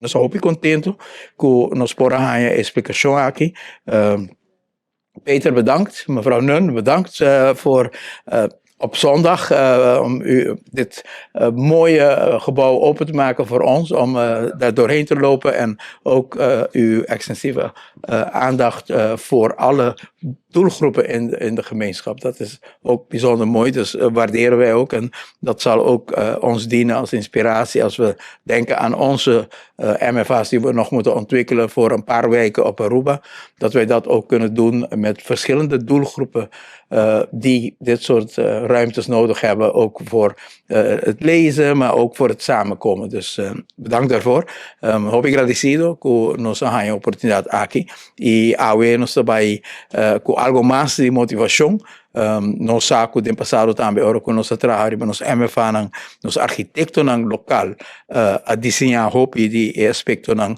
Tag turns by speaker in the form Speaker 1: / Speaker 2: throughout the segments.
Speaker 1: Nós hopi contento com nos porra a explicação aqui. Peter bedankt, mevrouw Nun bedankt voor op zondag om dit mooie gebouw open te maken voor ons, om daar doorheen te lopen en ook uw extensieve aandacht voor alle doelgroepen in de gemeenschap. Dat is ook bijzonder mooi, dus waarderen wij ook. En dat zal ook ons dienen als inspiratie als we denken aan onze MFA's die we nog moeten ontwikkelen voor een paar weken op Aruba. Dat wij dat ook kunnen doen met verschillende doelgroepen die dit soort ruimtes nodig hebben. Ook voor het lezen, maar ook voor het samenkomen. Dus bedankt daarvoor. Hoop agradecido con nos a oportunidad aqui. Y awe nos trabalhar com algo mais de motivação. Nos saco de passado também ora com nossa trabalho, nos MFA nang nos arquitecto nang local a desenhar hopi de aspecto nang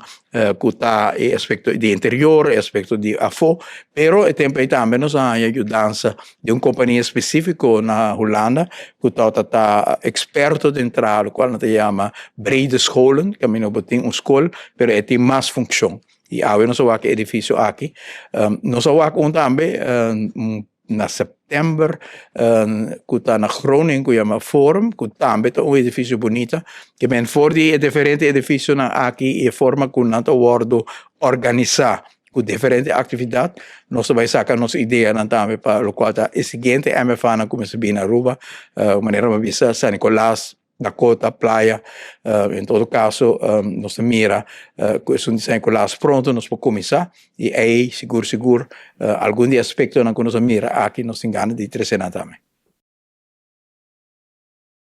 Speaker 1: kuta e aspecto de interior, aspecto de afo, pero e tempo também nos a ajudança de companhia específico na Holanda, kuta tata experto dentro do qual nós chama brede scholen, que não botem school, pero é tem mais função. E aí nós vamos edifício aqui, nós vamos também na setembro, kuta na Groningen, que chama Forum, kuta também um edifício bonito, que men voor die diferente edifício na aqui e forma com nato wordo organizar com diferente atividade, nós vamos sacar nossa ideia também para o qual é seguinte MFA na começa bem na Aruba, maneira uma vista San Nicolás, Dakota, Playa, em todo caso, nós mira com esse desenho pronto, nós podemos começar e aí, seguro, algum aspecto na que nós mira aqui, nós temos ganas de crescer também.